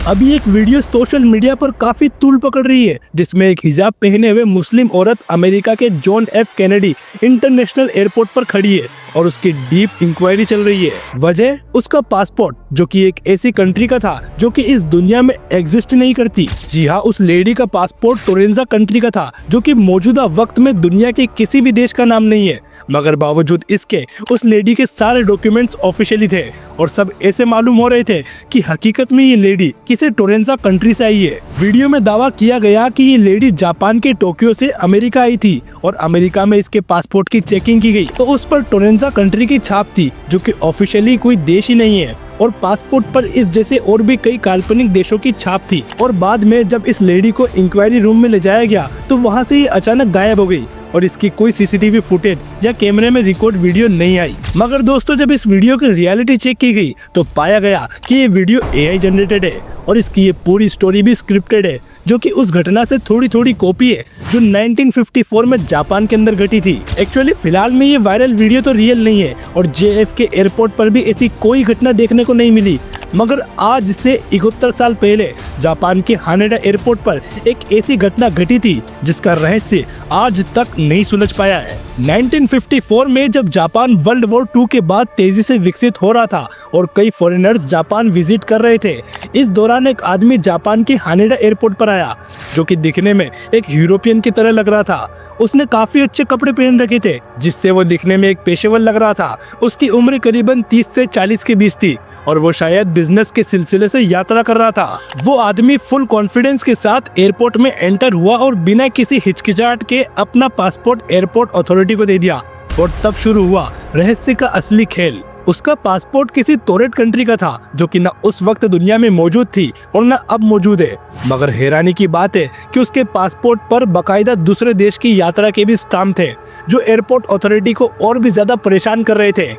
अभी एक video social media पर काफी तूल पकड़ रही है, जिसमें एक हिजाब पहने हुए मुस्लिम औरत अमेरिका के John F Kennedy international airport पर खड़ी है और उसकी डीप इंक्वायरी चल रही है। वजह उसका पासपोर्ट, जो कि एक ऐसी कंट्री का था जो कि इस दुनिया में एग्जिस्ट नहीं करती। जी हाँ, उस लेडी का पासपोर्ट टोरेंजा कंट्री का था, जो कि मौजूदा वक्त में दुनिया के किसी भी देश का नाम नहीं है। मगर बावजूद इसके उस लेडी के सारे डॉक्यूमेंट्स ऑफिशियली थे और सब ऐसे मालूम हो रहे थे कि हकीकत में ये लेडी किसी टोरेंजा कंट्री से आई है। वीडियो में दावा किया गया कि ये लेडी जापान के टोक्यो से अमेरिका आई थी और अमेरिका में इसके पासपोर्ट की चेकिंग की गई तो उस पर टोरेंजा कंट्री की छाप थी, जो कि ऑफिशियली कोई देश ही नहीं है। और पासपोर्ट पर इस जैसे और भी कई काल्पनिक देशों की छाप थी। और बाद में जब इस लेडी को इंक्वायरी रूम में ले जाया गया तो वहाँ से ये अचानक गायब हो गई और इसकी कोई सीसीटीवी फुटेज या कैमरे में रिकॉर्ड वीडियो नहीं आई। मगर दोस्तों, जब इस वीडियो की रियलिटी चेक की गई तो पाया गया कि ये वीडियो एआई जनरेटेड है और इसकी ये पूरी स्टोरी भी स्क्रिप्टेड है, जो कि उस घटना से थोड़ी थोड़ी कॉपी है जो 1954 में जापान के अंदर घटी थी। एक्चुअली फिलहाल में ये वायरल वीडियो तो रियल नहीं है और JFK एयरपोर्ट पर भी ऐसी कोई घटना देखने को नहीं मिली। मगर आज से 71 साल पहले जापान के हानेडा एयरपोर्ट पर एक ऐसी घटना घटी थी जिसका रहस्य आज तक नहीं सुलझ पाया है। 1954 में जब जापान वर्ल्ड वॉर 2 के बाद तेजी से विकसित हो रहा था और कई फॉरेनर्स जापान विजिट कर रहे थे, इस दौरान एक आदमी जापान के हानेडा एयरपोर्ट पर आया, जो कि दिखने में एक यूरोपियन की तरह लग रहा था। उसने काफी अच्छे कपड़े पहन रखे थे, जिससे वो दिखने में एक पेशेवर लग रहा था। उसकी उम्र करीबन 30 से 40 के बीच थी और वो शायद बिजनेस के सिलसिले से यात्रा कर रहा था। वो आदमी फुल कॉन्फिडेंस के साथ एयरपोर्ट में एंटर हुआ और बिना किसी हिचकिचाहट के अपना पासपोर्ट एयरपोर्ट अथॉरिटी को दे दिया। और तब शुरू हुआ रहस्य का असली खेल। उसका पासपोर्ट किसी तोरेट कंट्री का था, जो कि न उस वक्त दुनिया में मौजूद थी और न अब मौजूद है। मगर हैरानी की बात है कि उसके पासपोर्ट पर बकायदा दूसरे देश की यात्रा के भी स्टाम्प थे, जो एयरपोर्ट अथॉरिटी को और भी ज्यादा परेशान कर रहे थे।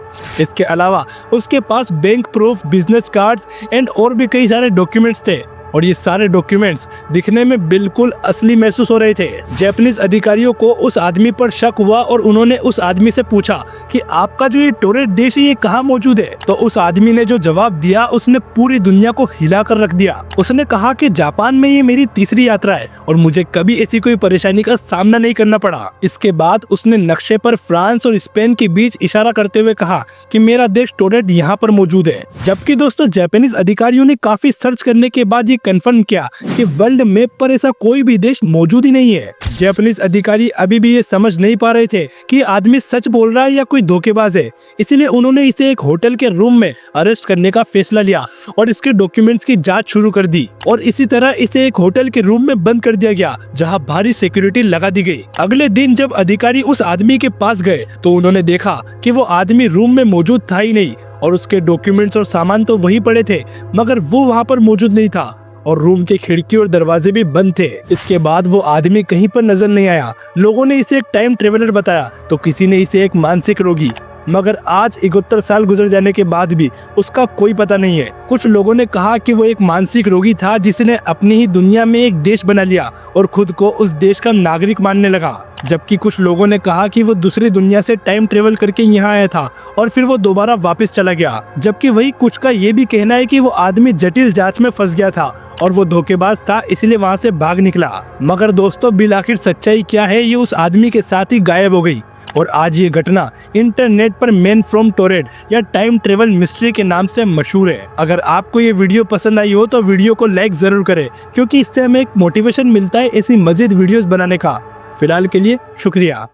इसके अलावा उसके पास bank proof, business cards and और भी कई सारे डॉक्यूमेंट्स थे और ये सारे डॉक्यूमेंट्स दिखने में बिल्कुल असली महसूस हो रहे थे। जापानीज अधिकारियों को उस आदमी पर शक हुआ और उन्होंने उस आदमी से पूछा कि आपका जो ये टोरेट देश है ये कहाँ मौजूद है। तो उस आदमी ने जो जवाब दिया उसने पूरी दुनिया को हिला कर रख दिया। उसने कहा कि जापान में ये मेरी तीसरी यात्रा है और मुझे कभी ऐसी कोई परेशानी का सामना नहीं करना पड़ा। इसके बाद उसने नक्शे पर फ्रांस और स्पेन के बीच इशारा करते हुए कहा कि मेरा देश टोरेट यहाँ पर मौजूद है। जबकि दोस्तों, जापानीज अधिकारियों ने काफी सर्च करने के बाद कंफर्म किया कि वर्ल्ड मैप पर ऐसा कोई भी देश मौजूद ही नहीं है। जापानीज अधिकारी अभी भी ये समझ नहीं पा रहे थे कि आदमी सच बोल रहा है या कोई धोखेबाज है। इसलिए उन्होंने इसे एक होटल के रूम में अरेस्ट करने का फैसला लिया और इसके डॉक्यूमेंट्स की जांच शुरू कर दी। और इसी तरह इसे एक होटल के रूम में बंद कर दिया गया, जहां भारी सिक्योरिटी लगा दी गई। अगले दिन जब अधिकारी उस आदमी के पास गए तो उन्होंने देखा कि वो आदमी रूम में मौजूद था ही नहीं और उसके डॉक्यूमेंट्स और सामान तो वहीं पड़े थे, मगर वो वहाँ पर मौजूद नहीं था और रूम के खिड़की और दरवाजे भी बंद थे। इसके बाद वो आदमी कहीं पर नजर नहीं आया। लोगों ने इसे एक टाइम ट्रेवलर बताया तो किसी ने इसे एक मानसिक रोगी। मगर आज 71 साल गुजर जाने के बाद भी उसका कोई पता नहीं है। कुछ लोगों ने कहा कि वो एक मानसिक रोगी था जिसने अपनी ही दुनिया में एक देश बना लिया और खुद को उस देश का नागरिक मानने लगा। जबकि कुछ लोगों ने कहा कि वो दूसरी दुनिया से टाइम ट्रेवल करके यहाँ आया था और फिर वो दोबारा वापस चला गया। जबकि वही कुछ का ये भी कहना है कि वो आदमी जटिल जांच में फंस गया था और वो धोखेबाज था, इसलिए वहाँ से भाग निकला। मगर दोस्तों, बिल आखिर सच्चाई क्या है, ये उस आदमी के साथ ही गायब हो गई। और आज ये घटना इंटरनेट पर मैन फ्रॉम टोरेट या टाइम ट्रेवल मिस्ट्री के नाम से मशहूर है। अगर आपको ये वीडियो पसंद आई हो तो वीडियो को लाइक जरूर करें, क्योंकि इससे हमें एक मोटिवेशन मिलता है ऐसी मजीद वीडियोस बनाने का। फिलहाल के लिए शुक्रिया।